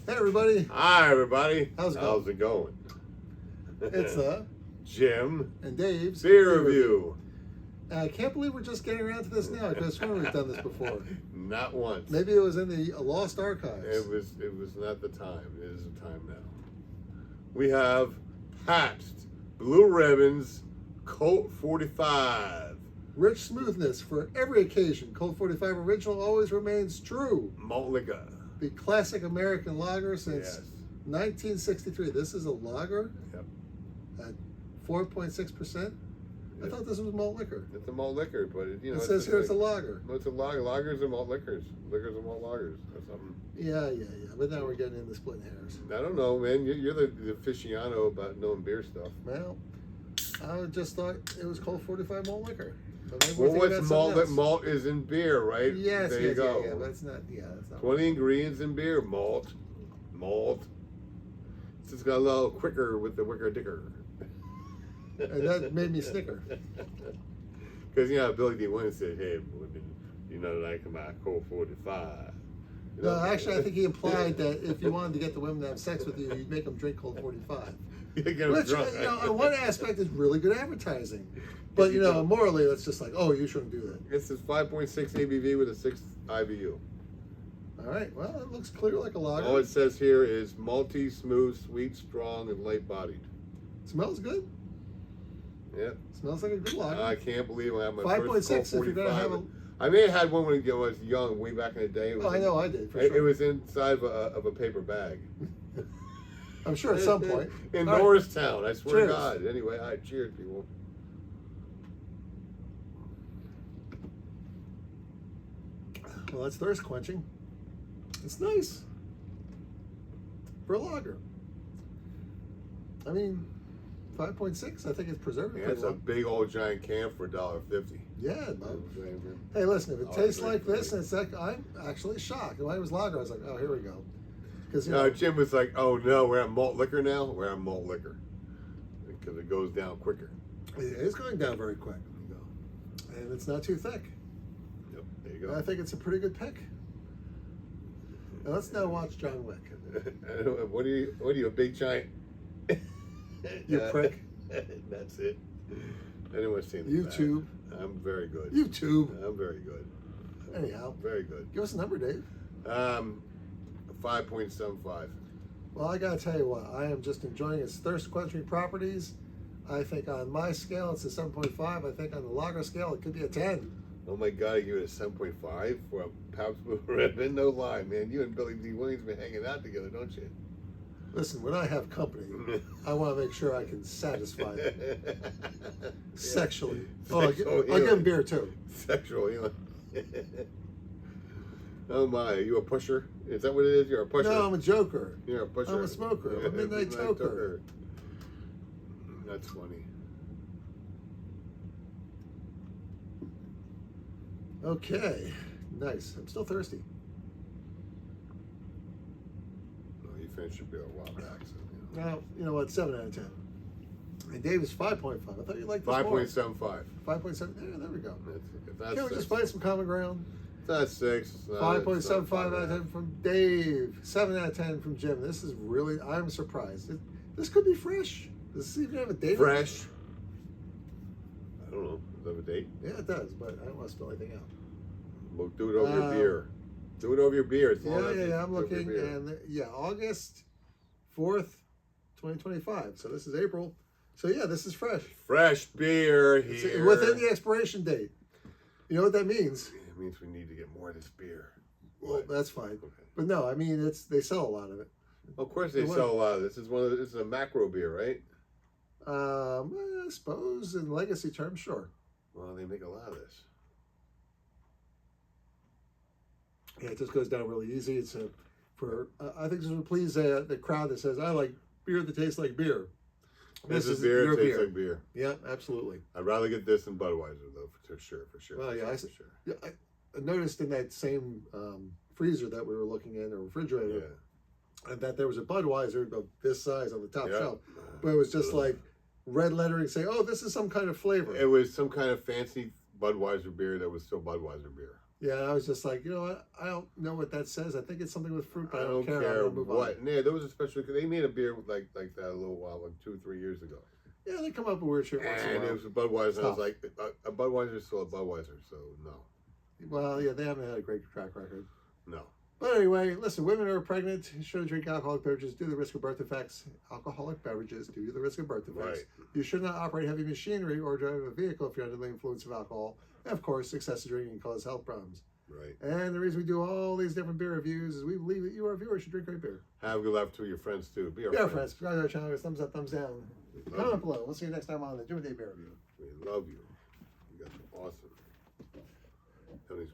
Hey everybody. Hi everybody. How's it going? It's Jimm and Dave's beer review. I can't believe we're just getting around to this now. I could have sworn we've done this before. Not once. Maybe it was in the lost archives. It was not the time. It is the time now. We have Pabst Blue Ribbons Colt 45. Rich smoothness for every occasion. Colt 45 original always remains true. Malt liquor. The classic American lager since Yes. 1963. This is a lager Yep. at 4.6%. I thought this was malt liquor. It's a malt liquor, but It says here it's a lager. No, it's a lager. Lagers are malt liquors. Liquors are malt lagers or something. Yeah. But now we're getting into splitting hairs. I don't know, man. You're the aficionado about knowing beer stuff. Well, I just thought it was Colt 45 malt liquor. So maybe Well, we're thinking what's about malt? something That else. malt is in beer, right? Yes, there yes, you go. Yeah, but it's not. Yeah, that's not. 20 ingredients in beer. Malt. It's just got a little quicker with the wicker dicker. And that made me snicker. Because Billy D. Wayne said, "Hey, women, like my Colt 45." No, actually, I think he implied that if you wanted to get the women to have sex with you, you'd make them drink Colt 45. You get 'em Which, drunk. on one aspect, is really good advertising. But, morally, it's just like, oh, you shouldn't do that. This is 5.6 ABV with a 6 IBU. All right, well, it looks clear like a lager. All it says here is malty, smooth, sweet, strong, and light-bodied. Smells good. Yep. Smells like a good lager. I can't believe I have my 5.6 first Colt if you're going to 45. have a... I may have had one when I was young, way back in the day. I know I did, for It sure. was inside of a paper bag. I'm sure at some point. In All right. Norristown, I swear Cheers. to God. Anyway, all right, cheers, people. Well, that's thirst quenching. It's nice for a lager. I mean, 5.6. I think it's preserved. Yeah, it's a big old giant can for $1.50. Yeah, but hey, listen, if it tastes like this, and it's like, I'm actually shocked. When it was lager, I was like, oh, here we go. Because Jim was like, "Oh no, we're at malt liquor now. We're at malt liquor because it goes down quicker." it's going down very quick, and it's not too thick. Yep, there you go. I think it's a pretty good pick. Now let's now watch John Wick. What are you, a big giant? You prick. That's it. Anyone's seen the YouTube. back. I'm very good. YouTube. I'm very good. Anyhow, Very good. give us a number, Dave. 5.75. Well, I gotta tell you what, I am just enjoying its thirst quenching properties. I think on my scale it's a 7.5. I think on the lager scale it could be a 10. Oh my God, you at a 7.5 for a Pabst Blue Ribbon? No lie, man. You and Billy D. Williams been hanging out together, don't you? Listen, when I have company, I want to make sure I can satisfy them sexually. Oh, I'll give them beer too. Sexual healing. Oh my, are you a pusher? Is that what it is? You're a pusher? No, I'm a joker. You're a pusher. I'm a smoker. I'm a midnight toker. That's funny. Okay, nice. I'm still thirsty. No, you finished your beer a while back. So, Now, you know what? 7 out of 10. And Dave is 5.5. I thought you liked this 5.75. 5.7. There we go. That's Can we just find some common ground? That's 6. 5.75 out of 10 from Dave. 7 out of 10 from Jim. This is really, I'm surprised. This could be fresh. Does this even have a date? Fresh. I don't know. Does it have a date? Yeah, it does, but I don't want to spill anything out. Well, do it over your beer. Do it over your beer. It's I'm looking, and August 4th, 2025. So this is April. So yeah, this is fresh. Fresh beer It's here. within the expiration date. You know what that means? It means we need to get more of this beer. Well, that's fine. Okay. But no, I mean they sell a lot of it. Of course they sell a lot of this. This is a macro beer, right? I suppose in legacy terms, sure. Well, they make a lot of this. Yeah, it just goes down really easy. It's I think this will please the crowd that says I like beer that tastes like beer. This is beer your that tastes like beer. Yeah, absolutely. I'd rather get this than Budweiser, though, for sure. Well, yeah, for sure. Yeah, I noticed in that same freezer that we were looking in, or refrigerator, that there was a Budweiser of this size on the top shelf, but it was just like red lettering saying, "Oh, this is some kind of flavor." It was some kind of fancy Budweiser beer that was still Budweiser beer. Yeah, I was just like, you know what? I don't know what that says. I think it's something with fruit, but I don't care I'm gonna move what. on. Yeah, there was a special because they made a beer like that a little while, like 2 or 3 years ago. Yeah, they come up with weird shit once in a And while. it was a Budweiser. And I was like, a Budweiser is still a Budweiser, so no. Well, yeah, they haven't had a great track record. No. But anyway, listen, women who are pregnant shouldn't drink alcoholic beverages due to the risk of birth defects. Alcoholic beverages due to the risk of birth defects. Right. You should not operate heavy machinery or drive a vehicle if you're under the influence of alcohol. And of course, excessive drinking can cause health problems. Right. And the reason we do all these different beer reviews is we believe that you, our viewers, should drink great beer. Have a good laugh to your friends too. Be our Yeah, friends. friends. Subscribe to our channel. Thumbs up, thumbs down. Comment below. We'll see you next time on the Jimm Day Beer Review. We love you. You guys are awesome. Tony's